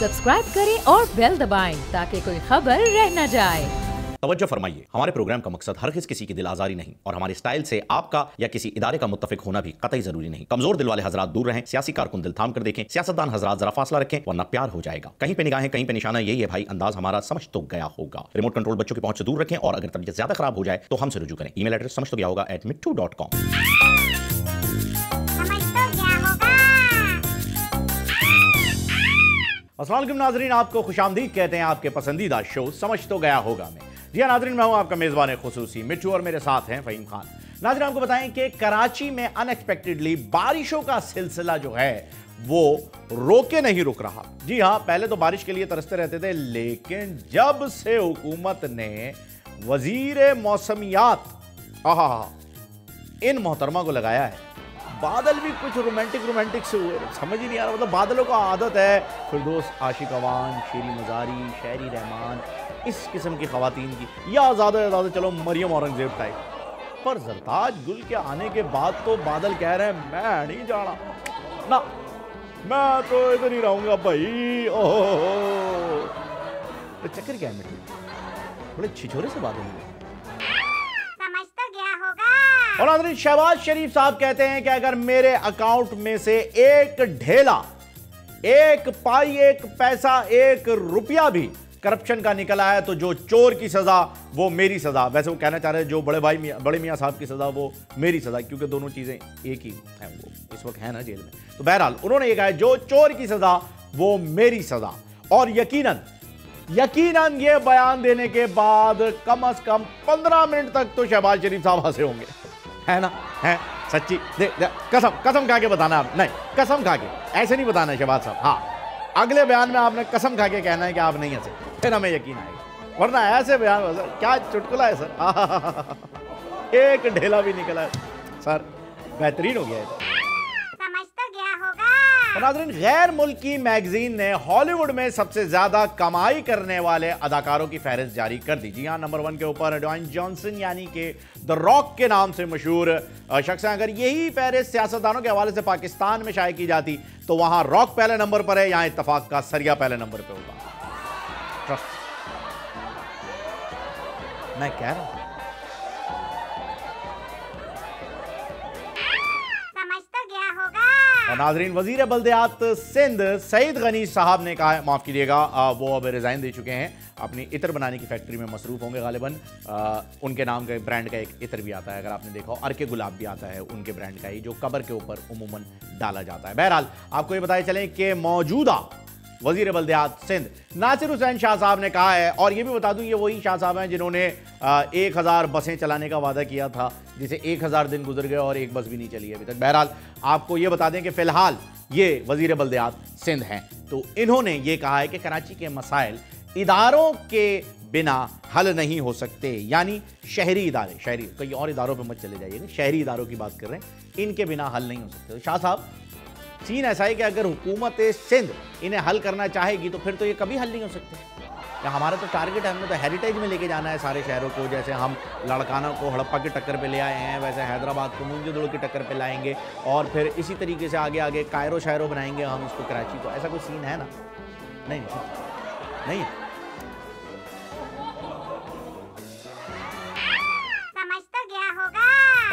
Subscribe करें और bell दबाएं ताकि कोई खबर रह न जाए। तवज्जो फरमाइए, हमारे प्रोग्राम का मकसद हरगिज़ किसी की दिल आजारी नहीं और हमारे स्टाइल से आपका या किसी इदारे का मुत्तफिक होना भी कतई जरूरी नहीं। कमजोर दिल वाले हजरात दूर रहें, सियासी कारकुन दिल थाम कर देखें, सियासतदान हजरात जरा फासला रखें वरना प्यार हो जाएगा। कहीं पे निगाहें कहीं पे निशाना, यही है भाई अंदाज हमारा, समझ तो गया होगा। रिमोट कंट्रोल बच्चों की पहुंच से दूर रखें और अगर तबीयत ज्यादा खराब हो जाए तो हमसे रुजू करें। ईमेल एड्रेस समझ तो गया होगा @mittu.com। अस्सलाम वालेकुम नाज़रीन, आपको खुशामदीद कहते हैं आपके पसंदीदा शो समझ तो गया होगा में। जी हाँ नाज़रीन, मैं हूं आपका मेज़बान खुसूसी मिट्टू और मेरे साथ हैं फ़हीम खान। नाज़रीन, आपको बताएं कि कराची में अनएक्सपेक्टेडली बारिशों का सिलसिला जो है वो रोके नहीं रुक रहा। जी हाँ, पहले तो बारिश के लिए तरसते रहते थे, लेकिन जब से हुकूमत ने वज़ीर मौसमियात इन मोहतरमा को लगाया है, बादल भी कुछ रोमांटिक से हुए, समझ ही नहीं आ रहा। मतलब बादलों का आदत है फिरदौस आशिक अवान, शेरी मजारी, शायरी रहमान, इस किस्म की खवातीन की, या ज़्यादा से ज़्यादा चलो मरियम औरंगजेब टाइप। पर ज़रताज गुल के आने के बाद तो बादल कह रहे हैं मैं नहीं जाना ना, मैं तो इधर ही रहूँगा भाई। ओह, तो चक्कर क्या है मिट्टू, बड़े छिछोरे से बादल हुए। और नाज़रीन, शहबाज शरीफ साहब कहते हैं कि अगर मेरे अकाउंट में से एक ढेला, एक पाई, एक पैसा, एक रुपया भी करप्शन का निकला है तो जो चोर की सजा वो मेरी सजा। वैसे वो कहना चाह रहे हैं जो बड़े मियाँ साहब की सजा वो मेरी सजा, क्योंकि दोनों चीजें एक ही हैं, वो इस वक्त है ना जेल में। तो बहरहाल उन्होंने ये कहा है जो चोर की सजा वो मेरी सजा। और यकीनन ये बयान देने के बाद कम से कम 15 मिनट तक तो शहबाज शरीफ साहब हंसे होंगे, है ना? है सच्ची, कसम खा के बताना आप, नहीं कसम खा के, ऐसे नहीं बताना शहबाज साहब। हाँ, अगले बयान में आपने कसम खा के कहना है कि आप नहीं हंसे, फिर हमें यकीन आएगा, वरना ऐसे बयान सर क्या चुटकुला है सर। एक ढेला भी निकला है सर, बेहतरीन हो गया है। नाज़रीन, गैर मुल्की मैगजीन ने हॉलीवुड में सबसे ज्यादा कमाई करने वाले अदाकारों की फहरिस्त जारी कर दी। जी हाँ, नंबर 1 के ऊपर ड्वेन जॉनसन यानी कि द रॉक के नाम से मशहूर शख्स हैं। अगर यही फहरिस्त सियासतदानों के हवाले से पाकिस्तान में शाये की जाती तो वहां रॉक पहले नंबर पर है, यहां इत्तफाक का सरिया पहले नंबर पर होगा। ट्रस्ट मैं कह रहा हूं। और नाज़रीन, वज़ीर बल्दियात सिंध सईद गनी साहब ने कहा, माफ़ कीजिएगा, वो अब रिज़ाइन दे चुके हैं, अपनी इत्र बनाने की फैक्ट्री में मसरूफ़ होंगे गालिबन। उनके नाम के ब्रांड का एक इत्र भी आता है, अगर आपने देखा हो, अर्के गुलाब भी आता है उनके ब्रांड का ही, जो कब्र के ऊपर उमूमन डाला जाता है। बहरहाल आपको ये बताए चलें कि मौजूदा वज़ीर बल्दियात सिंध नासिर हुसैन शाह साहब ने कहा है, और ये भी बता दूं ये वही शाह साहब हैं जिन्होंने 1000 बसें चलाने का वादा किया था, जिसे 1000 दिन गुजर गए और एक बस भी नहीं चली है अभी तक। बहरहाल आपको ये बता दें कि फिलहाल ये वज़ीर बल्दियात सिंध हैं, तो इन्होंने ये कहा है कि कराची के मसाइल इदारों के बिना हल नहीं हो सकते, यानी शहरी इदारे, शहरी कई और इदारों पर मत चले जाइएगा, शहरी इदारों की बात कर रहे हैं, इनके बिना हल नहीं हो सकते। शाह साहब, सीन ऐसा है कि अगर हुकूमत सिंध इन्हें हल करना चाहेगी तो फिर तो ये कभी हल नहीं हो सकते। या हमारा तो टारगेट है, हमने तो हेरिटेज में लेके जाना है सारे शहरों को, जैसे हम लड़काना को हड़प्पा की टक्कर पे ले आए हैं, वैसे हैदराबाद को मुंजदुड़ की टक्कर पे लाएंगे, और फिर इसी तरीके से आगे आगे कायरो शहरों बनाएंगे हम इसको, कराची को। ऐसा कोई सीन है ना? नहीं।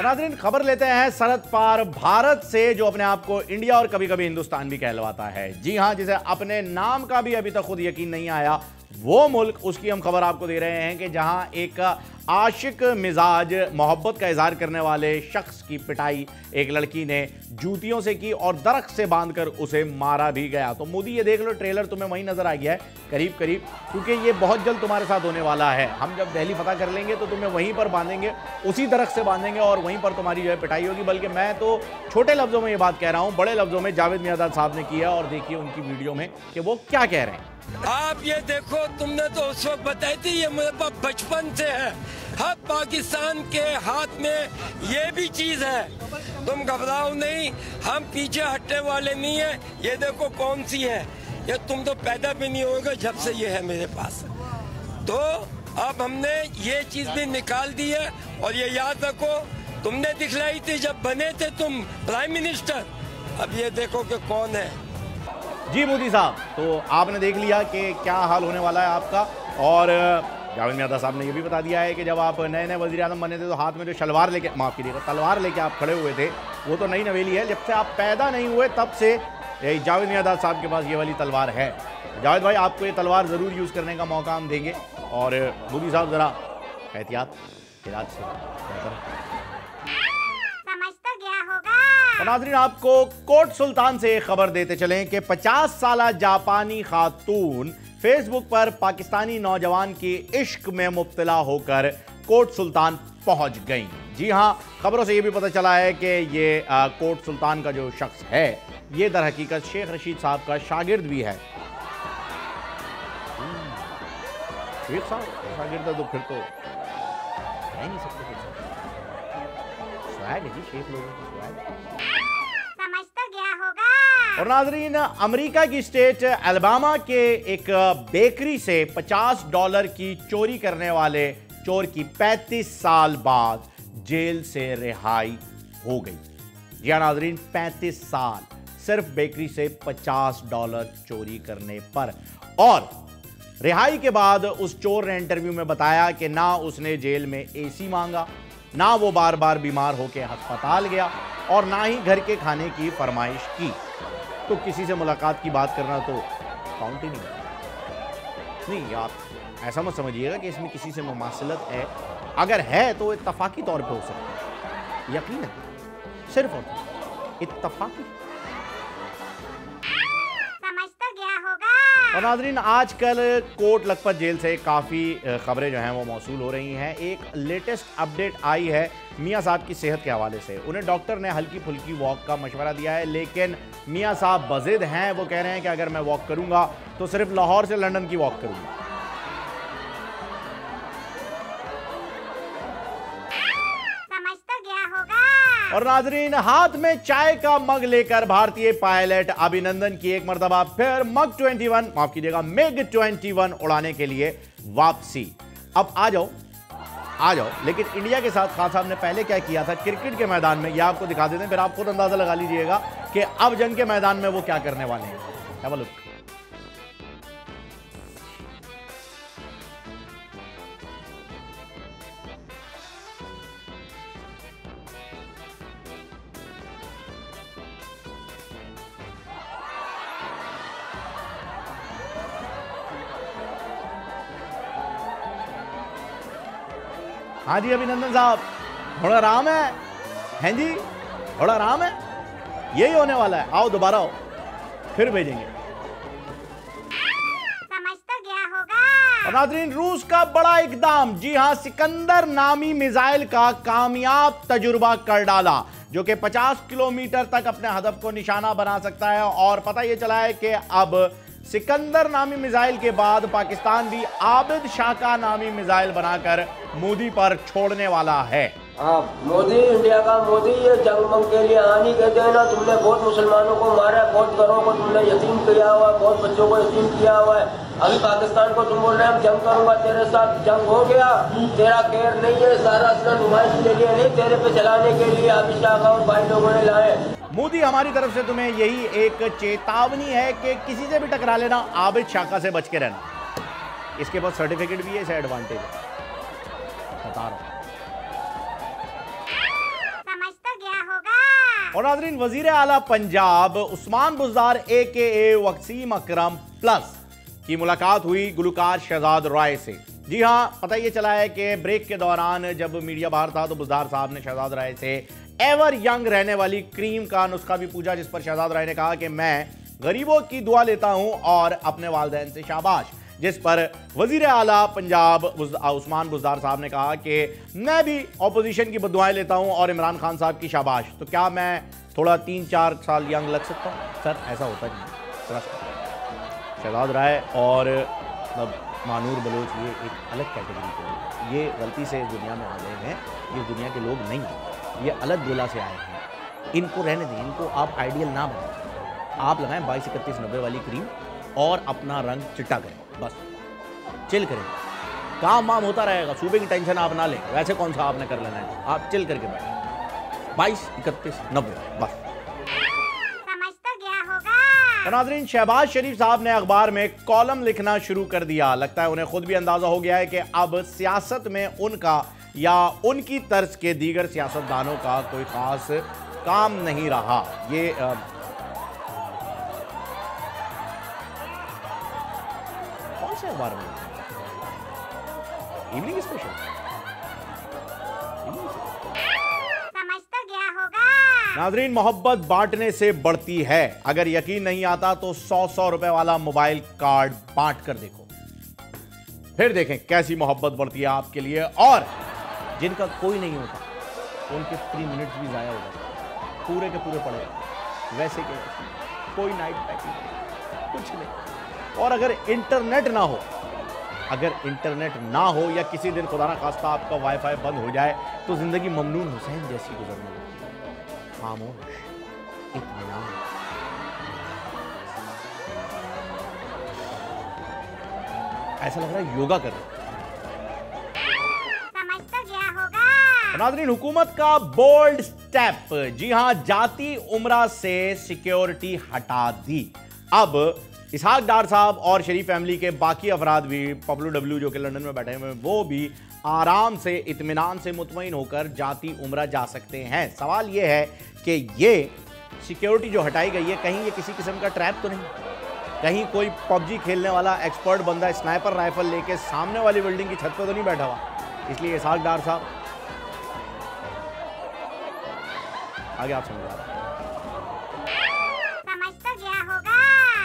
नाज़रीन, खबर लेते हैं सरहद पार भारत से, जो अपने आप को इंडिया और कभी कभी हिंदुस्तान भी कहलवाता है। जी हां, जिसे अपने नाम का भी अभी तक खुद यकीन नहीं आया वो मुल्क, उसकी हम खबर आपको दे रहे हैं कि जहां एक आशिक मिजाज मोहब्बत का इजहार करने वाले शख्स की पिटाई एक लड़की ने जूतियों से की और दरख्त से बांधकर उसे मारा भी गया। तो मोदी, ये देख लो, ट्रेलर तुम्हें वहीं नजर आ गया है करीब, क्योंकि ये बहुत जल्द तुम्हारे साथ होने वाला है। हम जब दिल्ली फतह कर लेंगे तो तुम्हें वहीं पर बांधेंगे, उसी दरख्त से बांधेंगे और वहीं पर तुम्हारी जो है पिटाई होगी। बल्कि मैं तो छोटे लफ्जों में ये बात कह रहा हूँ, बड़े लफ्जों में जावेद मियादाद साहब ने किया, और देखिए उनकी वीडियो में कि वो क्या कह रहे हैं। आप ये देखो, तुमने तो उस वक्त बताई थी, ये मेरे पास बचपन से है। हर पाकिस्तान के हाथ में ये भी चीज है, तुम घबराओ नहीं, हम पीछे हटने वाले नहीं है। ये देखो कौन सी है, ये तुम तो पैदा भी नहीं होगे जब से ये है मेरे पास। तो अब हमने ये चीज भी निकाल दी है, और ये याद रखो, तुमने दिखलाई थी जब बने थे तुम प्राइम मिनिस्टर, अब ये देखो कि कौन है। जी मोदी साहब, तो आपने देख लिया कि क्या हाल होने वाला है आपका। और जावेद मियां साहब ने यह भी बता दिया है कि जब आप नए नए वज़ीर आज़म बने थे तो हाथ में जो शलवार लेके, माफ़ कीजिएगा, तलवार लेके आप खड़े हुए थे, वो तो नई नवेली है। जब से आप पैदा नहीं हुए तब से जावेद मियां साहब के पास ये वाली तलवार है। जावेद भाई, आपको ये तलवार ज़रूर यूज़ करने का मौका हम देंगे। और मोदी साहब ज़रा एहतियात इलाज से समझ तो गया होगा। तो नाज़रीन, आपको कोट सुल्तान से खबर देते चलें कि 50 साला जापानी खातून फेसबुक पर पाकिस्तानी नौजवान के इश्क में मुब्तला होकर कोट सुल्तान पहुंच गई। जी हां, खबरों से यह भी पता चला है कि ये कोट सुल्तान का जो शख्स है, ये दर हकीकत शेख रशीद साहब का शागिर्द भी है। शेख साहब शागिर्द है तो फिर तो कह नहीं सकते। स्वैग है जी, शेख लोगों की स्वैग। समझ तो गया होगा। और नाजरीन, अमेरिका की स्टेट अलबामा के एक बेकरी से $50 की चोरी करने वाले चोर की 35 साल बाद जेल से रिहाई हो गई। जी हाँ नाजरीन, 35 साल सिर्फ बेकरी से $50 चोरी करने पर। और रिहाई के बाद उस चोर ने इंटरव्यू में बताया कि ना उसने जेल में एसी मांगा, ना वो बार बार बीमार होकर अस्पताल गया, और ना ही घर के खाने की फरमाइश की। तो किसी से मुलाकात की बात करना तो काउंट ही नहीं। आप ऐसा मत समझिएगा कि इसमें किसी से मुमासिलत है। अगर है तो इत्तफाकी तौर पे हो सकता है, यकीनन सिर्फ और इत्तफाकी। समझ तो गया होगा। और नाज़रीन, आजकल कोट लखपत जेल से काफ़ी खबरें जो हैं वो मौसूल हो रही हैं। एक लेटेस्ट अपडेट आई है मियां साहब की सेहत के हवाले से। उन्हें डॉक्टर ने हल्की फुल्की वॉक का मशवरा दिया है, लेकिन मियां साहब बज़िद हैं। वो कह रहे हैं कि अगर मैं वॉक करूंगा तो सिर्फ लाहौर से लंदन की वॉक करूंगा। समझ तो गया होगा। और नाजरीन, हाथ में चाय का मग लेकर भारतीय पायलट अभिनंदन की एक मरतबा फिर मग 21, माफ कीजिएगा, मिग 21 उड़ाने के लिए वापसी। अब आ जाओ, लेकिन इंडिया के साथ खान साहब ने पहले क्या किया था क्रिकेट के मैदान में, यह आपको दिखा देते हैं, फिर आप खुद अंदाजा लगा लीजिएगा कि अब जंग के मैदान में वो क्या करने वाले हैं। Have a look. हाँ जी अभिनंदन साहब, थोड़ा आराम है। हैं जी, थोड़ा आराम है, यही होने वाला है। आओ दोबारा आओ, फिर भेजेंगे। समझ तो गया होगा। और नाज़रीन, रूस का बड़ा इकदाम, जी हां, सिकंदर नामी मिसाइल का कामयाब तजुर्बा कर डाला, जो कि 50 किलोमीटर तक अपने हदफ को निशाना बना सकता है। और पता यह चला है कि अब सिकंदर नामी मिसाइल के बाद पाकिस्तान भी आबिद शाह का नामी मिसाइल बनाकर मोदी पर छोड़ने वाला है। मोदी, इंडिया का मोदी, ये जंग मंग के लिए आनी कहते हैं ना। तुमने बहुत मुसलमानों को मारा है, बहुत घरों को तुमने यतीम किया हुआ है, बहुत बच्चों को यतीम किया हुआ है। अभी पाकिस्तान को तुम बोल रहे हैं जंग करूंगा तेरे साथ, जंग हो गया, तेरा केयर नहीं है, सारा असला नुमाइश के लिए नहीं, तेरे पे चलाने के लिए अमित शाह और भाई लोगों ने लाए। मोदी, हमारी तरफ से तुम्हें यही एक चेतावनी है कि किसी से भी टकरा लेना, आबिद शाखा से बच के रहना। इसके पास सर्टिफिकेट भी है, इसे एडवांटेज है, बता रहा हूं। समझ तो गया होगा। और नाज़रीन, वजीर आला पंजाब उस्मान बुज़दार AKA वसीम अकरम प्लस की मुलाकात हुई गुलकार शहजाद राय से। जी हाँ, पता ये चला है कि ब्रेक के दौरान जब मीडिया बाहर था तो बुज़दार साहब ने शहजाद राय से एवर यंग रहने वाली क्रीम का नुस्खा भी पूछा, जिस पर शहजाद राय ने कहा कि मैं गरीबों की दुआ लेता हूं और अपने वालिदैन से शाबाश। जिस पर वजीर आला पंजाब उस्मान बुज़दार साहब ने कहा कि मैं भी ऑपोजिशन की बदुआएं लेता हूं और इमरान खान साहब की शाबाश। तो क्या मैं थोड़ा 3-4 साल यंग लग सकता हूं? सर ऐसा होता नहीं। शहजाद राय और मानूर बलोच ये एक अलग कैटेगरी के लोग, ये गलती से इस दुनिया में आ गए हैं, ये दुनिया के लोग नहीं हैं, ये अलग गोला से आए हैं। इनको रहने दें, इनको आप आइडियल ना बनाएं। आप लगाएं 22-31-90 वाली क्रीम और अपना रंग चिट्टा करें, बस चिल करें, काम वाम होता रहेगा। सूबे की टेंशन आप ना लें, वैसे कौन सा आपने कर लेना है, आप चिल करके बैठें। 22-31-90 बस। समझ तो गया होगा। तो नाज़रीन, शहबाज शरीफ साहब ने अखबार में कॉलम लिखना शुरू कर दिया। लगता है उन्हें खुद भी अंदाजा हो गया है कि अब सियासत में उनका या उनकी तर्ज के दीगर सियासतदानों का कोई खास काम नहीं रहा। ये कौन से अखबार में इवनिंग स्पेशल? समझ तो गया होगा। नाज़रीन, मोहब्बत बांटने से बढ़ती है। अगर यकीन नहीं आता तो 100 रुपए वाला मोबाइल कार्ड बांट कर देखो, फिर देखें कैसी मोहब्बत बढ़ती है आपके लिए। और जिनका कोई नहीं होता उनके 3 मिनट्स भी जाया हो जाते, पूरे के पूरे पड़े वैसे के कोई नाइट पैकिंग कुछ नहीं। और अगर इंटरनेट ना हो, या किसी दिन खुदा ना खास्ता आपका वाईफाई बंद हो जाए तो जिंदगी ममनून हुसैन जैसी गुजरने लगती है। खामोश, इत्मीनान। ऐसा लग रहा है योगा कर रहे हैं। समझ तो गया होगा। नाज़रीन, हुकूमत का बोल्ड स्टेप। जी हां, जाती उम्रा से सिक्योरिटी हटा दी। अब इसहाक डार साहब और शरीफ फैमिली के बाकी अफराद भी, पब्लू डब्लू जो कि लंदन में बैठे हुए हैं, वो भी आराम से इत्मीनान से मुतमईन होकर जाती उम्रा जा सकते हैं। सवाल ये है कि ये सिक्योरिटी जो हटाई गई है, कहीं ये किसी किस्म का ट्रैप तो नहीं? कहीं कोई पबजी खेलने वाला एक्सपर्ट बंदा स्नाइपर राइफल लेके सामने वाली बिल्डिंग की छत पर तो नहीं बैठा हुआ? इसलिए इसहाक डार साहब, आगे आप समझ आ रहे हैं। समझ तो गया होगा।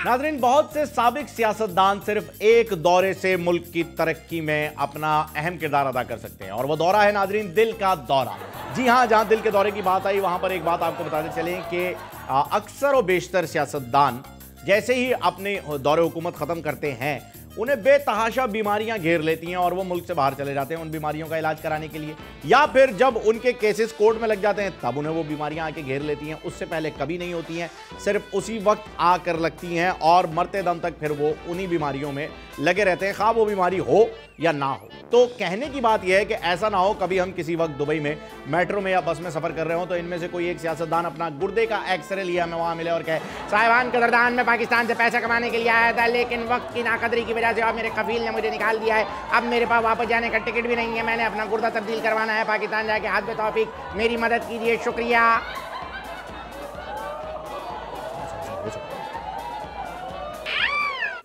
नाज़रीन, बहुत से साबिक सियासतदान सिर्फ एक दौरे से मुल्क की तरक्की में अपना अहम किरदार अदा कर सकते हैं, और वो दौरा है नाज़रीन दिल का दौरा। जी हां, जहां दिल के दौरे की बात आई वहां पर एक बात आपको बताते चलें कि अक्सर और बेशतर सियासतदान जैसे ही अपने दौरे हुकूमत ख़त्म करते हैं, उन्हें बेतहाशा बीमारियां घेर लेती हैं और वो मुल्क से बाहर चले जाते हैं उन बीमारियों का इलाज कराने के लिए, या फिर जब उनके केसेस कोर्ट में लग जाते हैं तब उन्हें वो बीमारियां आके घेर लेती हैं। उससे पहले कभी नहीं होती हैं, सिर्फ उसी वक्त आकर लगती हैं और मरते दम तक फिर वो उन्हीं बीमारियों में लगे रहते हैं, खा वो बीमारी हो या ना हो। तो कहने की बात यह है कि ऐसा ना हो कभी हम किसी वक्त दुबई में मेट्रो में या बस में सफर कर रहे हो तो इनमें से कोई एक सियासतदान अपना गुर्दे का एक्सरे लिया हमें वहां मिले और कहे, साहिबान कदरदान में पाकिस्तान से पैसा कमाने के लिए आया था, लेकिन वक्त की नाकदरी की वजह से अब मेरे कफील ने मुझे निकाल दिया है, अब मेरे पास वापस जाने का टिकट भी नहीं है, मैंने अपना गुर्दा तब्दील करवाना है पाकिस्तान जाके, हाथ में तौफीक, मेरी मदद कीजिए, शुक्रिया।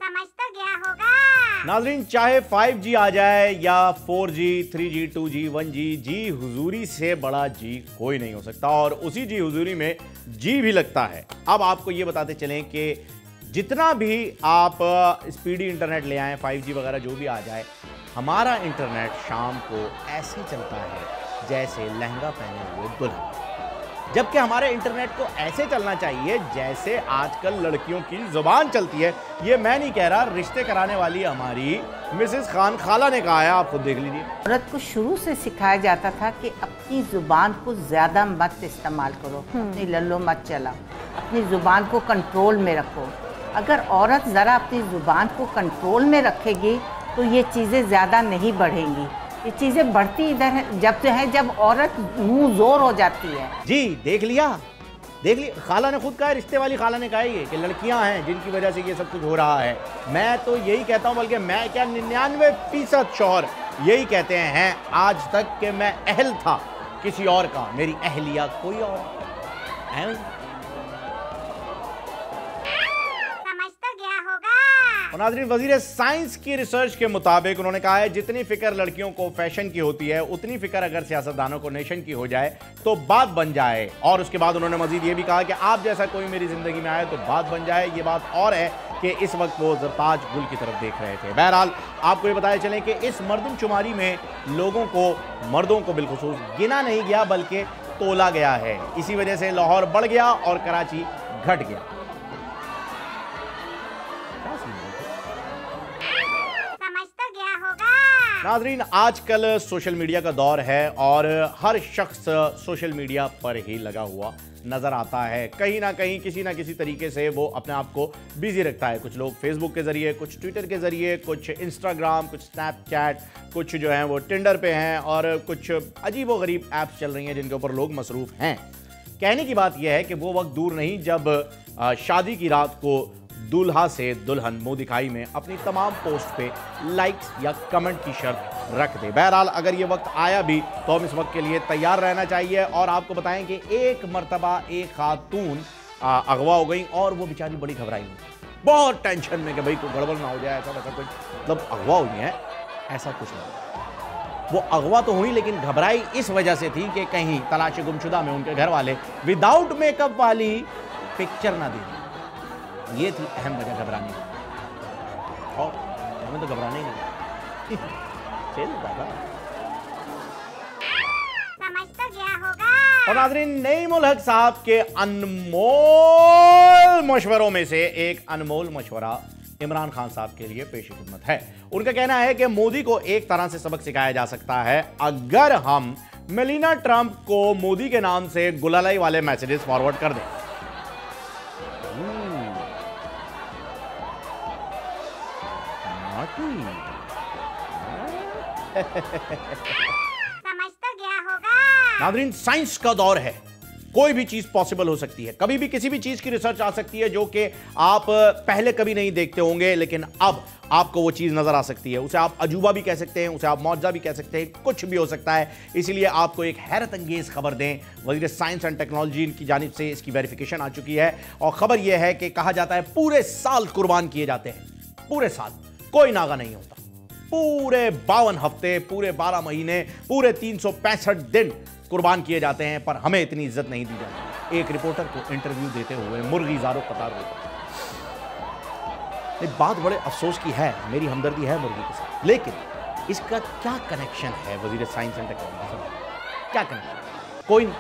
समझ तो गया होगा। नाज़रीन, चाहे 5G आ जाए या 4G, 3G, 2G, 1G, जी हुजूरी से बड़ा जी कोई नहीं हो सकता, और उसी जी हुजूरी में जी भी लगता है। अब आपको ये बताते चलें कि जितना भी आप स्पीडी इंटरनेट ले आएँ, 5G वगैरह जो भी आ जाए, हमारा इंटरनेट शाम को ऐसे चलता है जैसे लहंगा पहने हुए दुल्हन, जबकि हमारे इंटरनेट को ऐसे चलना चाहिए जैसे आजकल लड़कियों की जुबान चलती है। ये मैं नहीं कह रहा, रिश्ते कराने वाली हमारी मिसेस खान खाला ने कहा है, आप खुद देख लीजिए। औरत को शुरू से सिखाया जाता था कि अपनी जुबान को ज़्यादा मत इस्तेमाल करो, अपनी लल्लो मत चलाओ, अपनी जुबान को कंट्रोल में रखो। अगर औरत ज़रा अपनी ज़ुबान को कंट्रोल में रखेगी तो ये चीज़ें ज़्यादा नहीं बढ़ेंगी। ये चीज़ें बढ़ती इधर है जब औरत मुंह जोर हो जाती है। जी देख लिया, खाला ने खुद कहा, रिश्ते वाली खाला ने कहा ये कि लड़कियां हैं जिनकी वजह से ये सब कुछ हो रहा है। मैं तो यही कहता हूं, बल्कि मैं क्या 99% शौहर यही कहते हैं आज तक कि मैं अहल था किसी और का, मेरी अहलिया कोई और है। और नाज़रीन, वज़ीर साइंस की रिसर्च के मुताबिक उन्होंने कहा है जितनी फिक्र लड़कियों को फैशन की होती है उतनी फिक्र अगर सियासतदानों को नेशन की हो जाए तो बात बन जाए। और उसके बाद उन्होंने मजीद ये भी कहा कि आप जैसा कोई मेरी ज़िंदगी में आए तो बात बन जाए। ये बात और है कि इस वक्त वो ज़रताज गुल की तरफ देख रहे थे। बहरहाल आपको ये बताया चलें कि इस मर्दमशुमारी में मर्दों को बिलखुसूस गिना नहीं गया बल्कि तोला गया है। इसी वजह से लाहौर बढ़ गया और कराची घट गया। नाज़रीन, आजकल सोशल मीडिया का दौर है और हर शख्स सोशल मीडिया पर ही लगा हुआ नज़र आता है। कहीं ना कहीं किसी ना किसी तरीके से वो अपने आप को बिजी रखता है। कुछ लोग फेसबुक के ज़रिए, कुछ ट्विटर के ज़रिए, कुछ इंस्टाग्राम, कुछ स्नैपचैट, कुछ जो हैं वो टिंडर पे हैं और कुछ अजीब व गरीब ऐप्स चल रही हैं जिनके ऊपर लोग मसरूफ़ हैं। कहने की बात यह है कि वो वक्त दूर नहीं जब शादी की रात को दूल्हा से दुल्हन मुंह दिखाई में अपनी तमाम पोस्ट पे लाइक्स या कमेंट की शर्त रख दे। बहरहाल अगर ये वक्त आया भी तो हम इस वक्त के लिए तैयार रहना चाहिए। और आपको बताएं कि एक मर्तबा एक खातून अगवा हो गई और वो बेचारी बड़ी घबराई हुई, बहुत टेंशन में कि भाई कोई गड़बड़ ना हो जाए, ऐसा वैसा कुछ, मतलब अगवा हुई है ऐसा कुछ नहीं। वो अगवा तो हुई लेकिन घबराई इस वजह से थी कि कहीं तलाश गुमशुदा में उनके घर वाले विदाउट मेकअप वाली पिक्चर ना दे दी। ये थी अहम वजह घबराने की, और हमें तो घबराना ही नहीं चल दादा। समझ तो गया होगा। और नाज़रीन, नईमुल हक साहब के अनमोल मशवरों में से एक अनमोल मशवरा इमरान खान साहब के लिए पेश खिदमत है। उनका कहना है कि मोदी को एक तरह से सबक सिखाया जा सकता है अगर हम मेलिना ट्रंप को मोदी के नाम से गुलालाई वाले मैसेजेस फॉरवर्ड कर दें। समझ तो गया होगा। नाज़रीन, साइंस का दौर है, कोई भी चीज पॉसिबल हो सकती है। कभी भी किसी भी चीज की रिसर्च आ सकती है जो कि आप पहले कभी नहीं देखते होंगे, लेकिन अब आपको वो चीज नजर आ सकती है। उसे आप अजूबा भी कह सकते हैं, उसे आप मौजज़ा भी कह सकते हैं, कुछ भी हो सकता है। इसीलिए आपको एक हैरत अंगेज खबर दें, वज़ीर साइंस एंड टेक्नोलॉजी की जानिब से इसकी वेरिफिकेशन आ चुकी है। और खबर यह है कि कहा जाता है पूरे साल कुर्बान किए जाते हैं, पूरे साल कोई नागा नहीं होता, पूरे 52 हफ्ते, पूरे 12 महीने, पूरे 365 दिन कुर्बान किए जाते हैं, पर हमें इतनी इज्जत नहीं दी जाती। एक रिपोर्टर को इंटरव्यू देते हुए मुर्गी ज़ारो कतार होता। एक बात बड़े अफसोस की है, मेरी हमदर्दी है मुर्गी के साथ, लेकिन इसका क्या कनेक्शन है वजीर साइंस एंड टेक्नोलॉजी से? क्या कनेक्शन? कोई नहीं।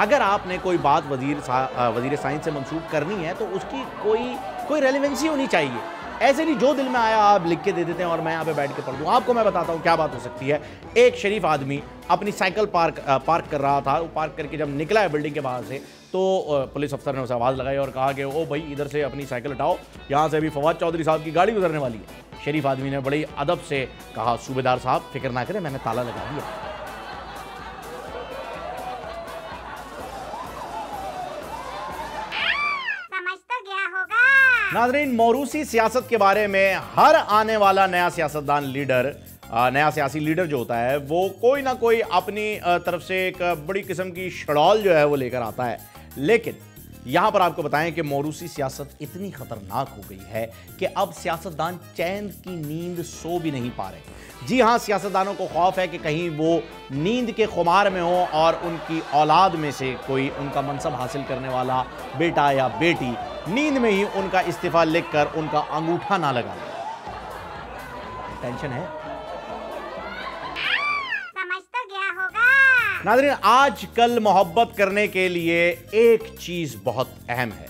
अगर आपने कोई बात वजीर साइंस से मंसूब करनी है तो उसकी कोई रेलेवेंसी होनी चाहिए। ऐसे नहीं जो दिल में आया आप लिख के दे देते हैं और मैं यहाँ पे बैठ के पढ़ दूँ। आपको मैं बताता हूँ क्या बात हो सकती है। एक शरीफ आदमी अपनी साइकिल पार्क कर रहा था। वो पार्क करके जब निकला है बिल्डिंग के बाहर से तो पुलिस अफसर ने उसे आवाज़ लगाई और कहा कि ओ भाई इधर से अपनी साइकिल हटाओ, यहाँ से अभी फवाद चौधरी साहब की गाड़ी गुजरने वाली है। शरीफ आदमी ने बड़ी अदब से कहा, सूबेदार साहब फिक्र ना करें, मैंने ताला लगा दिया। नाज़रीन, मौरूसी सियासत के बारे में हर आने वाला नया सियासतदान नया सियासी लीडर जो होता है वो कोई ना कोई अपनी तरफ से एक बड़ी किस्म की शड़ौल जो है वो लेकर आता है। लेकिन यहां पर आपको बताएं कि मौरूसी सियासत इतनी खतरनाक हो गई है कि अब सियासतदान चैन की नींद सो भी नहीं पा रहे। जी हां, सियासतदानों को खौफ है कि कहीं वो नींद के खुमार में हो और उनकी औलाद में से कोई उनका मनसब हासिल करने वाला बेटा या बेटी नींद में ही उनका इस्तीफा लिखकर उनका अंगूठा ना लगा ले। टेंशन है। समझ तो गया होगा। नाज़रीन, आजकल मोहब्बत करने के लिए एक चीज बहुत अहम है,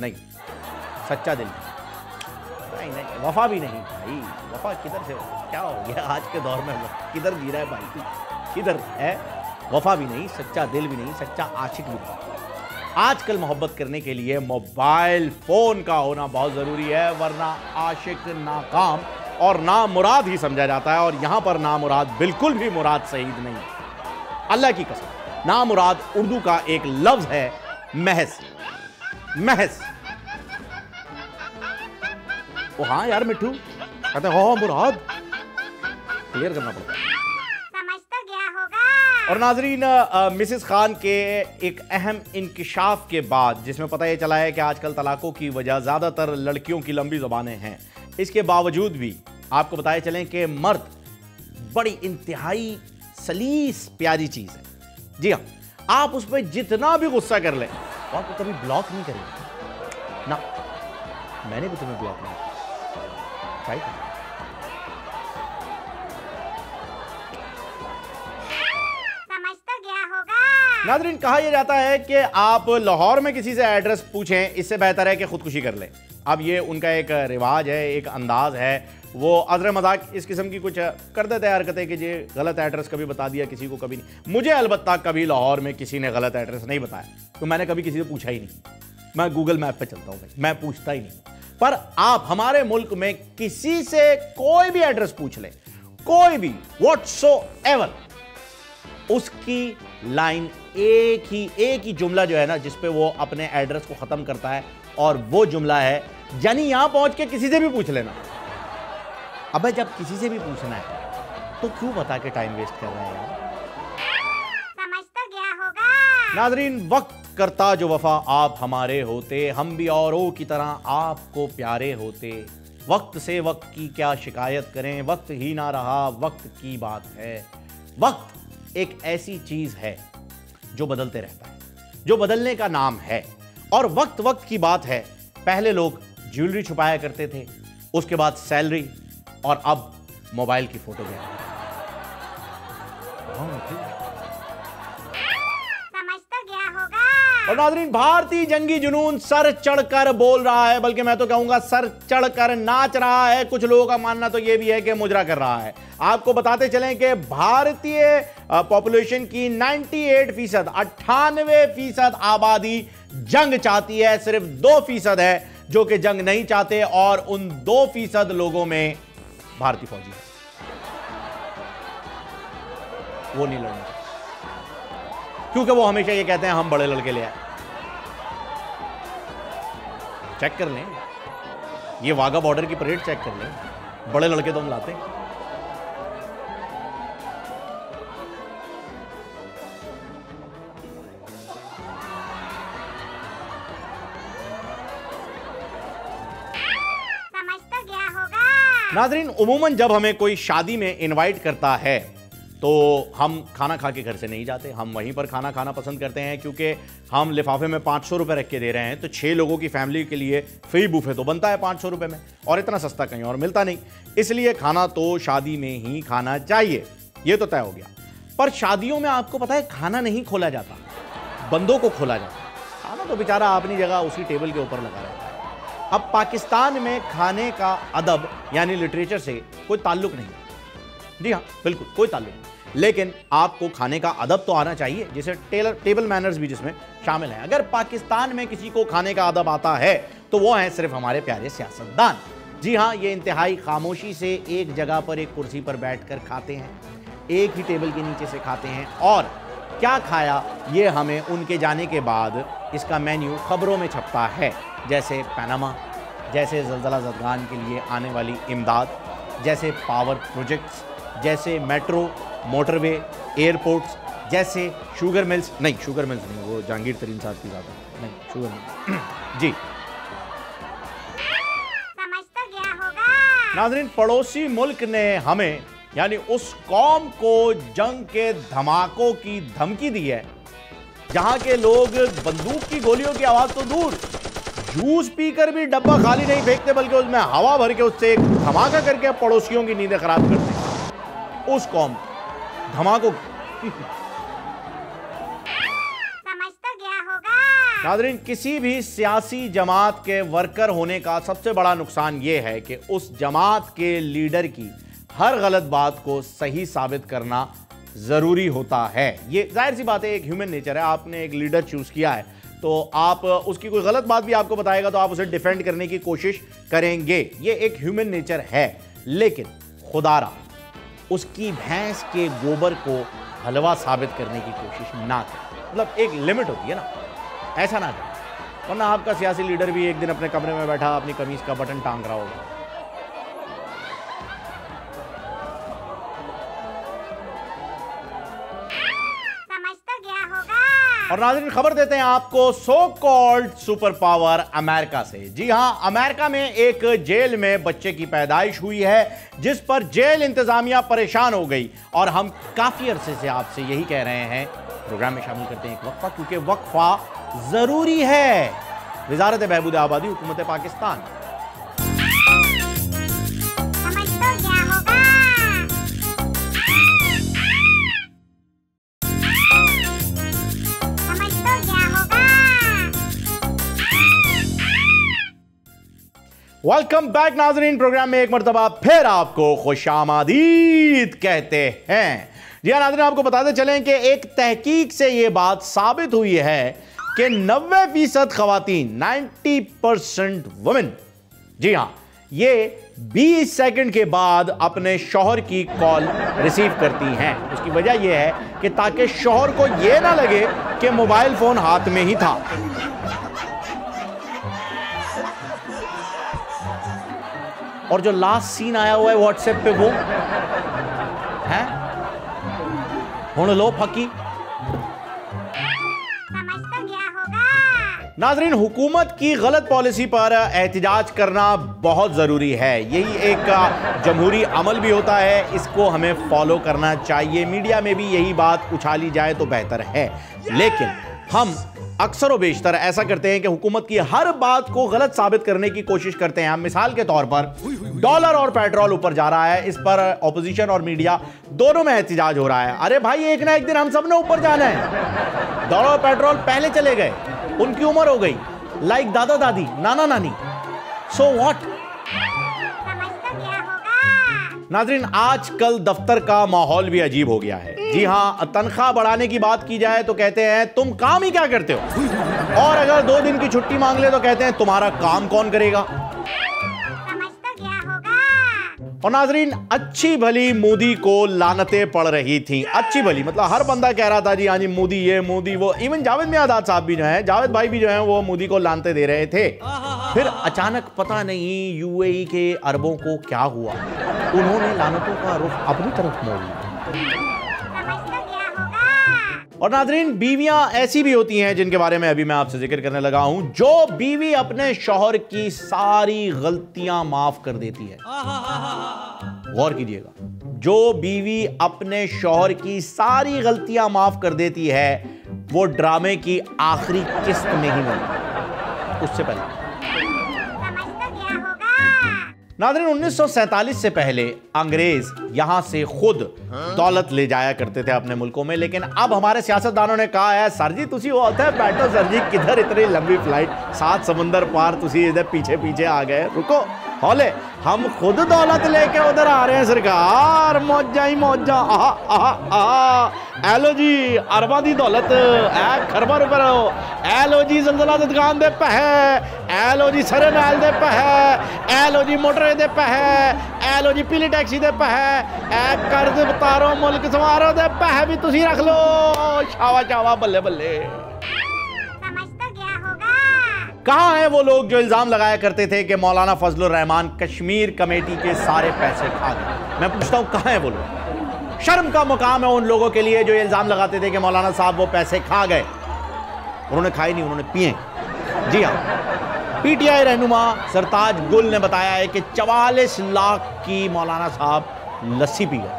नहीं सच्चा दिल, नहीं वफा भी नहीं भाई। वफा किधर से, क्या हो गया आज के दौर में, किधर जी रहा है भाई तू, किधर है? वफा भी नहीं, सच्चा दिल भी नहीं, सच्चा आशिक भी नहीं। आजकल मोहब्बत करने के लिए मोबाइल फोन का होना बहुत ज़रूरी है, वरना आशिक नाकाम और नामुराद ही समझा जाता है। और यहाँ पर नामुराद बिल्कुल भी मुराद सईद नहीं, अल्लाह की कसम। नामुराद उर्दू का एक लफ्ज़ है, महज। महज ओ हाँ यार मिठू कहते हैं हो मुराद, क्लियर करना पड़ता है। और नाजरीन, मिसेस खान के एक अहम इंकिशाफ के बाद, जिसमें पता ये चला है कि आजकल तलाकों की वजह ज़्यादातर लड़कियों की लंबी ज़बानें हैं, इसके बावजूद भी आपको बताए चलें कि मर्द बड़ी इंतहाई सलीस प्यारी चीज़ है। जी हाँ, आप उस पर जितना भी गुस्सा कर लें तो आपको कभी ब्लॉक नहीं करेंगे ना। मैंने भी तुम्हें ब्लॉक नहीं किया। नाज़रीन, कहा यह जाता है कि आप लाहौर में किसी से एड्रेस पूछें, इससे बेहतर है कि खुदकुशी कर लें। अब ये उनका एक रिवाज है, एक अंदाज है। वो अज़र मजाक इस किस्म की कुछ कर देते हैं हरकतें कि जी गलत एड्रेस कभी बता दिया किसी को, कभी नहीं। मुझे अलबत्ता कभी लाहौर में किसी ने गलत एड्रेस नहीं बताया, तो मैंने कभी किसी से पूछा ही नहीं। मैं गूगल मैप पे चलता हूँ भाई, मैं पूछता ही नहीं। पर आप हमारे मुल्क में किसी से कोई भी एड्रेस पूछ लें, कोई भी व्हाट्सोएवर, उसकी लाइन एक ही जुमला जो है ना जिस पे वो अपने एड्रेस को ख़त्म करता है, और वो जुमला है यानी यहां पहुंच के किसी से भी पूछ लेना। अबे जब किसी से भी पूछना है तो क्यों बता के टाइम वेस्ट कर रहे हैं यार? समझ तो गया होगा। नाजरीन, वक्त करता जो वफा आप हमारे होते, हम भी औरों की तरह आपको प्यारे होते। वक्त से वक्त की क्या शिकायत करें, वक्त ही ना रहा, वक्त की बात है। वक्त एक ऐसी चीज है जो बदलते रहता है, जो बदलने का नाम है। और वक्त वक्त की बात है। पहले लोग ज्वेलरी छुपाया करते थे, उसके बाद सैलरी, और अब मोबाइल की फोटो भी। समझ तो गया होगा। और नाज़रीन, भारतीय जंगी जुनून सर चढ़कर बोल रहा है, बल्कि मैं तो कहूंगा सर चढ़कर नाच रहा है। कुछ लोगों का मानना तो यह भी है कि मुजरा कर रहा है। आपको बताते चलें कि भारतीय पॉपुलेशन की 98%, 98% आबादी जंग चाहती है। सिर्फ 2% है जो कि जंग नहीं चाहते, और उन 2% लोगों में भारतीय फौजी है, वो नहीं लड़ना चाहते, क्योंकि वो हमेशा ये कहते हैं हम बड़े लड़के ले आए। चेक कर लें, ये वाघा बॉर्डर की परेड चेक कर लें, बड़े लड़के तो हम लाते हैं। नाज़रीन, उमूमन जब हमें कोई शादी में इनवाइट करता है तो हम खाना खा के घर से नहीं जाते, हम वहीं पर खाना खाना पसंद करते हैं, क्योंकि हम लिफाफे में 500 रुपये रख के दे रहे हैं, तो 6 लोगों की फैमिली के लिए फ्री बुफे तो बनता है 500 रुपये में, और इतना सस्ता कहीं और मिलता नहीं। इसलिए खाना तो शादी में ही खाना चाहिए, ये तो तय हो गया। पर शादियों में आपको पता है खाना नहीं खोला जाता, बंदों को खोला जाता। खाना तो बेचारा अपनी जगह उसी टेबल के ऊपर लगा रहता है। अब पाकिस्तान में खाने का अदब यानी लिटरेचर से कोई ताल्लुक नहीं है। जी हाँ, बिल्कुल कोई ताल्लुक नहीं, लेकिन आपको खाने का अदब तो आना चाहिए, जिसे टेबल मैनर्स भी जिसमें शामिल हैं। अगर पाकिस्तान में किसी को खाने का अदब आता है तो वो हैं सिर्फ हमारे प्यारे सियासतदान। जी हाँ, ये इंतहाई खामोशी से एक जगह पर एक कुर्सी पर बैठकर खाते हैं, एक ही टेबल के नीचे से खाते हैं, और क्या खाया ये हमें उनके जाने के बाद इसका मेन्यू खबरों में छपता है, जैसे पनामा, जैसे ज़लज़ला ज़दगान के लिए आने वाली इमदाद, जैसे पावर प्रोजेक्ट्स, जैसे मेट्रो, मोटरवे, एयरपोर्ट्स, जैसे शुगर मिल्स नहीं, वो जहांगीर तरीन साहब की ज़्यादा नहीं, शुगर मिल्स जी। समझ तो गया होगा। नाज़रीन, पड़ोसी मुल्क ने हमें यानी उस कौम को जंग के धमाकों की धमकी दी है जहां के लोग बंदूक की गोलियों की आवाज तो दूर, जूस पीकर भी डब्बा खाली नहीं फेंकते, बल्कि उसमें हवा भर के उससे एक धमाका करके पड़ोसियों की नींदें खराब करते। उस कौम धमाकों समझ तो गया होगा। नाज़रीन, किसी भी सियासी जमात के वर्कर होने का सबसे बड़ा नुकसान यह है कि उस जमात के लीडर की हर गलत बात को सही साबित करना जरूरी होता है। ये जाहिर सी बात है, एक ह्यूमन नेचर है। आपने एक लीडर चूज किया है तो आप उसकी कोई गलत बात भी आपको बताएगा तो आप उसे डिफेंड करने की कोशिश करेंगे, ये एक ह्यूमन नेचर है। लेकिन खुदारा उसकी भैंस के गोबर को हलवा साबित करने की कोशिश ना करें। मतलब एक लिमिट होती है ना, ऐसा ना करें, वरना आपका सियासी लीडर भी एक दिन अपने कमरे में बैठा अपनी कमीज का बटन टांग रहा होगा। और नाज़रीन, खबर देते हैं आपको so called super power America से। जी हां, अमेरिका में एक जेल में बच्चे की पैदाइश हुई है, जिस पर जेल इंतजामिया परेशान हो गई। और हम काफी अरसे से आपसे यही कह रहे हैं, प्रोग्राम में शामिल करते हैं एक वक्फा, क्योंकि वक्फा जरूरी है। वजारत बहबूद आबादी, हुकूमत पाकिस्तान। वेलकम बैक नाजरीन, प्रोग्राम में एक मरतबा फिर आपको खुशामदीद कहते हैं। जी हाँ नाजरीन, आपको बताते चलें कि एक तहकीक से यह बात साबित हुई है कि 90% खवातीन, 90% वुमेन, जी हाँ, ये 20 सेकंड के बाद अपने शौहर की कॉल रिसीव करती हैं। उसकी वजह यह है कि ताकि शौहर को यह ना लगे कि मोबाइल फोन हाथ में ही था। और जो लास्ट सीन आया हुआ है व्हाट्सएप पे वो है हुण लो फकी। समझ तो गया होगा। नाजरीन, हुकूमत की गलत पॉलिसी पर एहतिजाज करना बहुत जरूरी है। यही एक जमहूरी अमल भी होता है, इसको हमें फॉलो करना चाहिए। मीडिया में भी यही बात उछाली जाए तो बेहतर है, लेकिन हम अक्सर व बेशतर ऐसा करते हैं कि हुकूमत की हर बात को गलत साबित करने की कोशिश करते हैं। हम मिसाल के तौर पर डॉलर और पेट्रोल ऊपर जा रहा है, इस पर ऑपोजिशन और मीडिया दोनों में एहतिजाज हो रहा है। अरे भाई, एक ना एक दिन हम सब ने ऊपर जाना है। डॉलर और पेट्रोल पहले चले गए, उनकी उम्र हो गई, लाइक दादा दादी नाना नानी। So what? समझ तो गया होगा। नाजरीन, आजकल दफ्तर का माहौल भी अजीब हो गया है। जी हां, तनख्वाह बढ़ाने की बात की जाए तो कहते हैं तुम काम ही क्या करते हो, और अगर 2 दिन की छुट्टी मांग ले तो कहते हैं तुम्हारा काम कौन करेगा। समझ तो गया होगा। और नाजरीन, अच्छी भली मोदी को लानतें पड़ रही थी। अच्छी भली मतलब हर बंदा कह रहा था जी हाँ जी मोदी ये मोदी वो। इवन जावेद मियादाद साहब भी जो हैं, जावेद भाई भी जो हैं, वो मोदी को लानते दे रहे थे। फिर अचानक पता नहीं यूएई के अरबों को क्या हुआ, उन्होंने लानतों का रुख अपनी तरफ मोड़ लिया। समझ तो गया होगा। और नाजरीन, बीवियां ऐसी भी होती हैं जिनके बारे में अभी मैं आपसे जिक्र करने लगा हूं, जो बीवी अपने शौहर की सारी गलतियां माफ कर देती है। गौर कीजिएगा, जो बीवी अपने शौहर की सारी गलतियां माफ कर देती है, वो ड्रामे की आखिरी किस्त में ही मिलती, उससे पहले। समझ तो गया होगा। नाज़रीन, 1947 से पहले अंग्रेज यहां से खुद दौलत ले जाया करते थे अपने मुल्कों में, लेकिन अब हमारे सियासतदानों ने कहा है सर जी तुसी वो होता है बैठो सर जी, किधर इतनी लंबी फ्लाइट, 7 समंदर पार, तुसी इधर पीछे पीछे आ गए, रुको हौले, हम खुद दौलत लेके उधर आ रहे हैं सरकार, मौजा ही मौजा। आहा आहा आहा, एलो जी अरबा दी दौलत, ए खरबा रुपए, एलो जी जलजला दी दुकान दे पैसे, एलो जी सरे महल दे पैसे, एलो जी मोटर दे पैसे, एलो जी पीली टैक्सी दे पैसे, ए कर्ज उतारो मुल्क संवारो दे पैसे भी तुसी रख लो, शावा शावा बल्ले बल्ले। समझ तो गया होगा। कहां हैं वो लोग जो इल्जाम लगाया करते थे कि मौलाना फजलुर रहमान कश्मीर कमेटी के सारे पैसे खा गए? मैं पूछता हूं कहां हैं वो लोग? शर्म का मुकाम है उन लोगों के लिए जो इल्जाम लगाते थे कि मौलाना साहब वो पैसे खा गए। उन्होंने खाए नहीं, उन्होंने पिए। जी हां, पीटीआई रहनुमा सरताज गुल ने बताया है कि 44 लाख की मौलाना साहब लस्सी पी गए।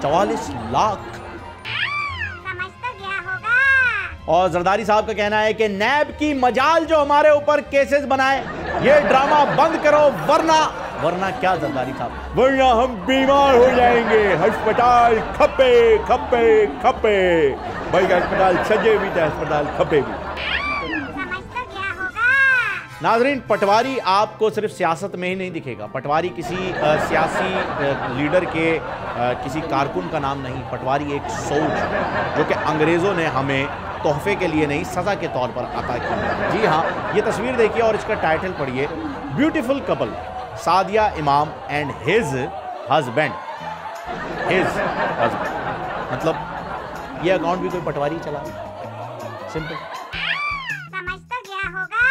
44 लाख। समझ तो गया होगा। और जरदारी साहब का कहना है कि नैब की मजाल जो हमारे ऊपर केसेस बनाए, ये ड्रामा बंद करो वरना क्या जरदारी साहब, वरना हम बीमार हो जाएंगे, अस्पताल खपे खपे खपे, भाई अस्पताल सजे भी थे, अस्पताल खपे भी। समझ तो गया होगा। नाजरीन, पटवारी आपको सिर्फ सियासत में ही नहीं दिखेगा। पटवारी किसी सियासी लीडर के किसी कारकुन का नाम नहीं। पटवारी एक सोच जो कि अंग्रेज़ों ने हमें तोहफे के लिए नहीं सज़ा के तौर पर अता की। जी हाँ, ये तस्वीर देखिए और इसका टाइटल पढ़िए, ब्यूटीफुल कपल सादिया इमाम एंड हिज हस्बैंड। मतलब ये अकाउंट भी कोई पटवारी चला, सिंपल। समझ तो गया होगा।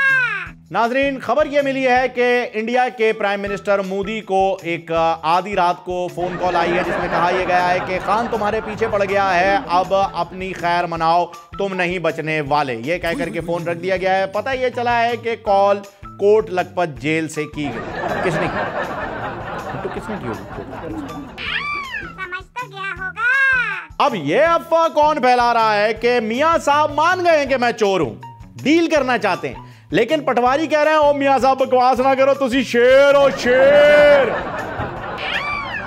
नाजरीन, खबर यह मिली है कि इंडिया के प्राइम मिनिस्टर मोदी को एक आधी रात को फोन कॉल आई है जिसमें कहा यह गया है कि खान तुम्हारे पीछे पड़ गया है, अब अपनी खैर मनाओ, तुम नहीं बचने वाले। ये कह करके फोन रख दिया गया है। पता यह चला है कि कॉल कोट लखपत जेल से की गई। किसने की? तो किसने की होगी? समझ तो गया होगा। अब ये अफवाह कौन फैला रहा है कि मियां साहब मान गए हैं कि मैं चोर हूं, डील करना चाहते हैं, लेकिन पटवारी कह रहे हैं ओ मियां साहब बकवास ना करो, तुसी शेर हो शेर।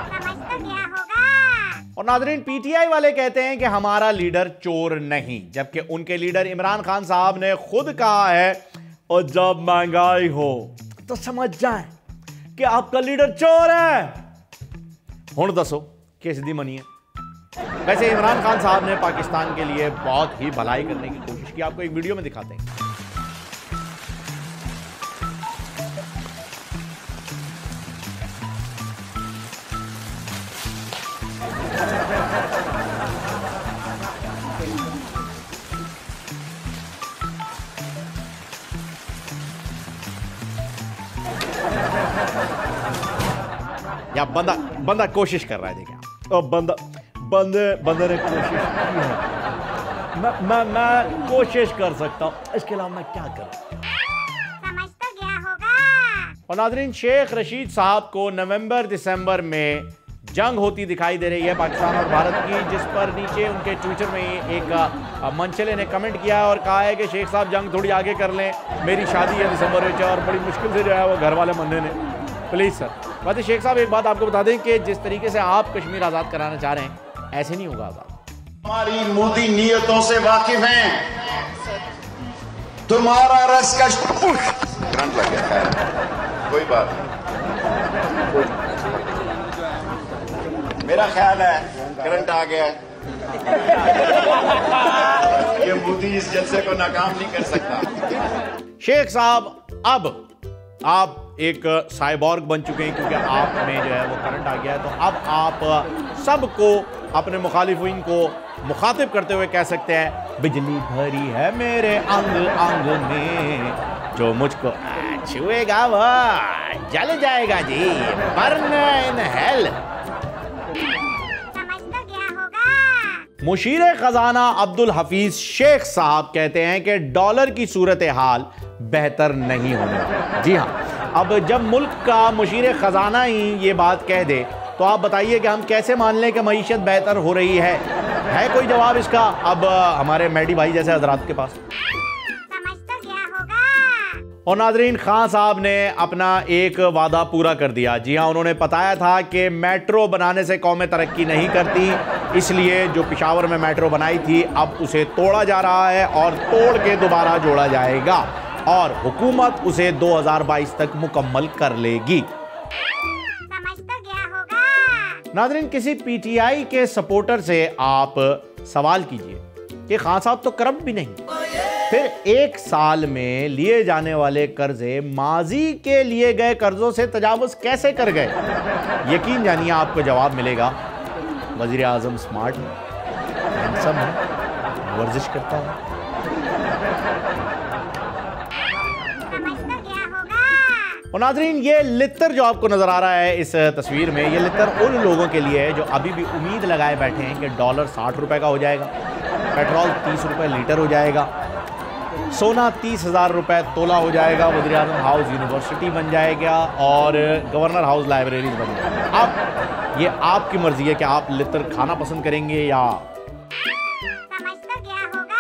समझ तो गया होगा। और नाजरीन, पीटीआई वाले कहते हैं कि हमारा लीडर चोर नहीं, जबकि उनके लीडर इमरान खान साहब ने खुद कहा है और जब महंगाई हो तो समझ जाएं कि आपका लीडर चोर है। हुण दसो किस दी मनी है? वैसे इमरान खान साहब ने पाकिस्तान के लिए बहुत ही भलाई करने की कोशिश की। आपको एक वीडियो में दिखाते हैं। या बंदा कोशिश कर रहा है, देखिए और बंदे ने कोशिश की है। मैं कोशिश कर सकता हूँ, इसके अलावा मैं क्या करूँ? समझ तो गया होगा। और नाज़रीन, शेख रशीद साहब को नवंबर दिसंबर में जंग होती दिखाई दे रही है पाकिस्तान और भारत की, जिस पर नीचे उनके ट्विटर में एक मंचले ने कमेंट किया और कहा है कि शेख साहब जंग थोड़ी आगे कर लें, मेरी शादी है दिसंबर में और बड़ी मुश्किल से जो है वो घर वाले मनने ने। Please sir. बात शेख साहब, एक बात आपको बता दें कि जिस तरीके से आप कश्मीर आज़ाद कराना चाह रहे हैं, ऐसे नहीं होगा आज़ाद। हमारी मोदी नीयतों से वाकिफ हैं। तुम्हारा रस का करंट लग गया है, कोई बात नहीं। मेरा ख्याल है करंट आ गया है। ये मोदी इस जलसे को नाकाम नहीं कर सकता। शेख साहब, अब आप एक साइबॉर्ग बन चुके हैं, क्योंकि आप में जो है वो करंट आ गया है। तो अब आप सबको, अपने मुखालिफिन को मुखातिब करते हुए कह सकते हैं, बिजली भरी है मेरे अंग अंग में, जो मुझको छुएगा वो जल जाएगा जी, बर्न इन हेल। समझ तो गया होगा। मुशीर खजाना अब्दुल हफीज शेख साहब कहते हैं कि डॉलर की सूरत हाल बेहतर नहीं होने। जी हाँ, अब जब मुल्क का मुशीर खजाना ही ये बात कह दे, तो आप बताइए कि हम कैसे मान लें कि मईशत बेहतर हो रही है कोई जवाब इसका अब हमारे मैडी भाई जैसे हजरात के पास? समझ तो गया होगा। और नाजरीन, खान साहब ने अपना एक वादा पूरा कर दिया। जी हाँ, उन्होंने बताया था कि मेट्रो बनाने से कौमें तरक्की नहीं करती, इसलिए जो पेशावर में मेट्रो बनाई थी अब उसे तोड़ा जा रहा है और तोड़ के दोबारा जोड़ा जाएगा और हुकूमत उसे 2022 तक मुकम्मल कर लेगी। समझ तो गया होगा। नाज़रीन, किसी पीटीआई के सपोर्टर से आप सवाल कीजिए कि खान साहब तो करप्ट भी नहीं, फिर एक साल में लिए जाने वाले कर्जे माजी के लिए गए कर्जों से तजावुज कैसे कर गए? यकीन जानिए आपको जवाब मिलेगा। वज़ीर आज़म स्मार्ट है, हैंडसम है, वर्जिश करता है। और नाज़रीन, ये लित्तर जो आपको नजर आ रहा है इस तस्वीर में, ये लित्तर उन लोगों के लिए है जो अभी भी उम्मीद लगाए बैठे हैं कि डॉलर 60 रुपए का हो जाएगा, पेट्रोल 30 रुपए लीटर हो जाएगा, सोना 30,000 रुपए तोला हो जाएगा, वज़ीर आज़म हाउस यूनिवर्सिटी बन जाएगा और गवर्नर हाउस लाइब्रेरीज बन जाएगा। अब ये आपकी मर्जी है कि आप लित्तर खाना पसंद करेंगे या। समझ तो गया होगा।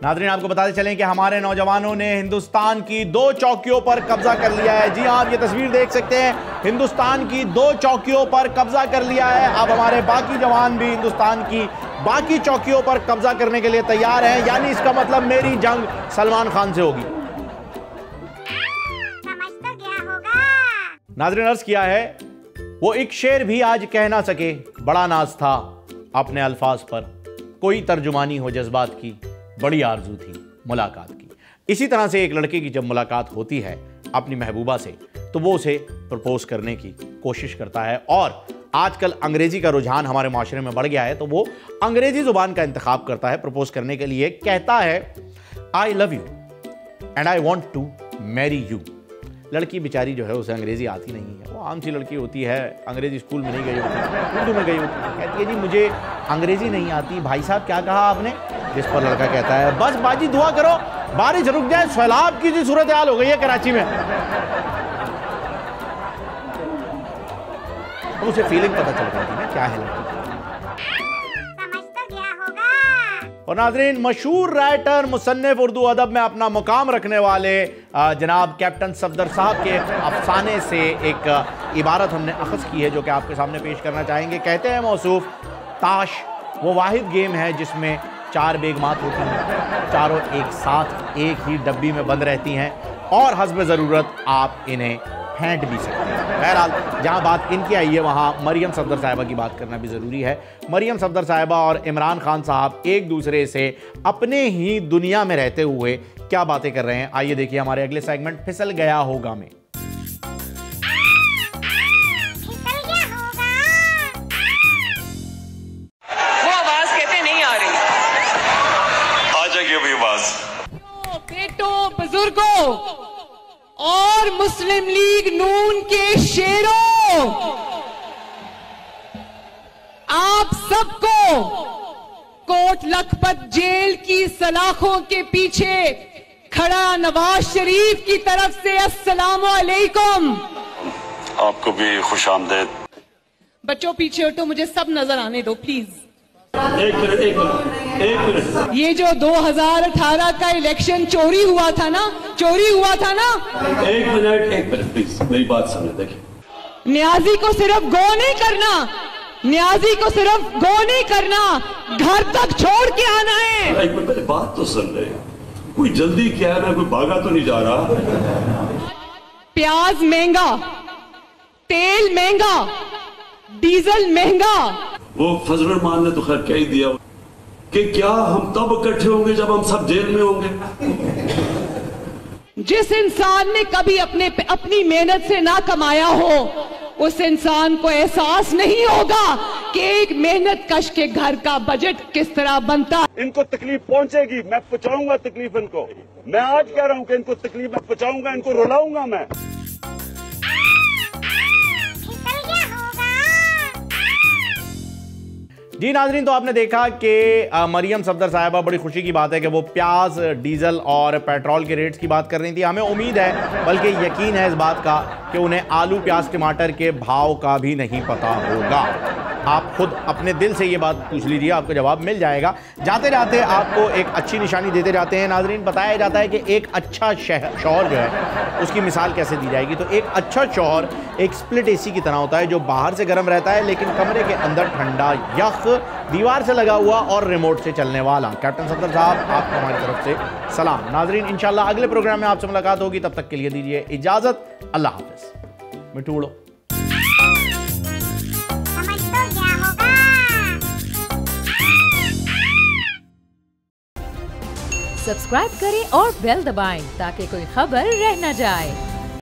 नाज़रीन, आपको बताते चलें कि हमारे नौजवानों ने हिंदुस्तान की 2 चौकियों पर कब्जा कर लिया है। जी हाँ, आप ये तस्वीर देख सकते हैं, हिंदुस्तान की 2 चौकियों पर कब्जा कर लिया है। अब हमारे बाकी जवान भी हिंदुस्तान की बाकी चौकियों पर कब्जा करने के लिए तैयार हैं, यानी इसका मतलब मेरी जंग सलमान खान से होगी। समझ तो गया होगा। नाज़रीन, अर्ज किया है, वो एक शेर भी आज कह ना सके, बड़ा नाज था अपने अल्फाज पर, कोई तर्जुमानी हो जज्बात की, बड़ी आरजू थी मुलाकात की। इसी तरह से एक लड़के की जब मुलाकात होती है अपनी महबूबा से, तो वो उसे प्रपोज करने की कोशिश करता है। और आजकल अंग्रेजी का रुझान हमारे माशरे में बढ़ गया है, तो वो अंग्रेजी जुबान का इंतखाब करता है प्रपोज करने के लिए। कहता है, I love you and I want to marry you. लड़की बेचारी जो है उसे अंग्रेजी आती नहीं है, वो आम सी लड़की होती है, अंग्रेजी स्कूल में नहीं गई होती, उर्दू में गई होती है। कहती है, जी मुझे अंग्रेजी नहीं आती। भाई साहब क्या कहा आपने? जिस पर लड़का कहता है, बस बाजी दुआ करो बारिश रुक जाए, सैलाब की सूरत हाल हो गई है कराची में। तो उसे फीलिंग पता चल गई थी ना क्या है लड़की। समझ तो गया होगा। और नाज़रीन, मशहूर राइटर मुसन्निफ उर्दू अदब में अपना मुकाम रखने वाले जनाब कैप्टन सफदर साहब के अफसाने से एक इबारत हमने अखज़ की है, जो कि आपके सामने पेश करना चाहेंगे। कहते हैं मौसूफ, ताश वो वाहिद गेम है जिसमें 4 बेगमात होती हैं, चारों एक साथ एक ही डब्बी में बंद रहती हैं और हस्ब ज़रूरत आप इन्हें फेंट भी सकते हैं। बहरहाल, जहाँ बात इनकी आई है वहाँ मरियम सफदर साहिबा की बात करना भी ज़रूरी है। मरियम सफदर साहिबा और इमरान खान साहब एक दूसरे से अपने ही दुनिया में रहते हुए क्या बातें कर रहे हैं, आइए देखिए हमारे अगले सेगमेंट फिसल गया होगा में। फिसल गया होगा। वो आवाज कहते नहीं आ रही। आ जाएगी अभी आवाज। बेटों, बुजुर्गों और मुस्लिम लीग नून के शेरों, लखपत जेल की सलाखों के पीछे खड़ा नवाज शरीफ की तरफ से अस्सलामु अलैकुम। आपको भी खुशामदीद। बच्चों पीछे हटो, मुझे सब नजर आने दो प्लीज। एक मिनट। ये जो 2018 का इलेक्शन चोरी हुआ था ना एक मिनट प्लीज मेरी बात समझ। देखिए, न्याजी को सिर्फ गो नहीं करना, घर तक छोड़ के आना है। एक मिनट, मेरी बात तो सुन ले। कोई जल्दी क्या है? मैं कोई भागा तो नहीं जा रहा। प्याज महंगा, तेल महंगा, डीजल महंगा। वो फजल रहमान ने तो खैर कह ही दिया कि क्या हम तब इकट्ठे होंगे जब हम सब जेल में होंगे। जिस इंसान ने कभी अपनी मेहनत से ना कमाया हो, उस इंसान को एहसास नहीं होगा कि एक मेहनत कश के घर का बजट किस तरह बनता है। इनको तकलीफ पहुंचेगी, मैं पहुंचाऊंगा तकलीफ इनको। मैं आज कह रहा हूं कि इनको तकलीफ मैं पहुंचाऊंगा, इनको रुलाऊंगा मैं। जी नाजरीन, तो आपने देखा कि मरियम सफदर साहिबा, बड़ी खुशी की बात है कि वो प्याज, डीजल और पेट्रोल के रेट्स की बात कर रही थी। हमें उम्मीद है, बल्कि यकीन है इस बात का कि उन्हें आलू, प्याज, टमाटर के भाव का भी नहीं पता होगा। आप खुद अपने दिल से ये बात पूछ लीजिए, आपको जवाब मिल जाएगा। जाते जाते आपको एक अच्छी निशानी देते जाते हैं नाजरीन। बताया जाता है कि एक अच्छा शौहर जो है उसकी मिसाल कैसे दी जाएगी। तो एक अच्छा शौहर एक स्प्लिट एसी की तरह होता है, जो बाहर से गर्म रहता है लेकिन कमरे के अंदर ठंडा, यख, दीवार से लगा हुआ और रिमोट से चलने वाला। कैप्टन सफदर साहब, आपको हमारी तरफ से सलाम। नाजरीन, इंशाल्लाह अगले प्रोग्राम में आपसे मुलाकात होगी। तब तक के लिए दीजिए इजाजत। अल्लाह हाफिज। मिठू उड़ो। सब्सक्राइब करें और बेल दबाएं ताकि कोई खबर रह न जाए।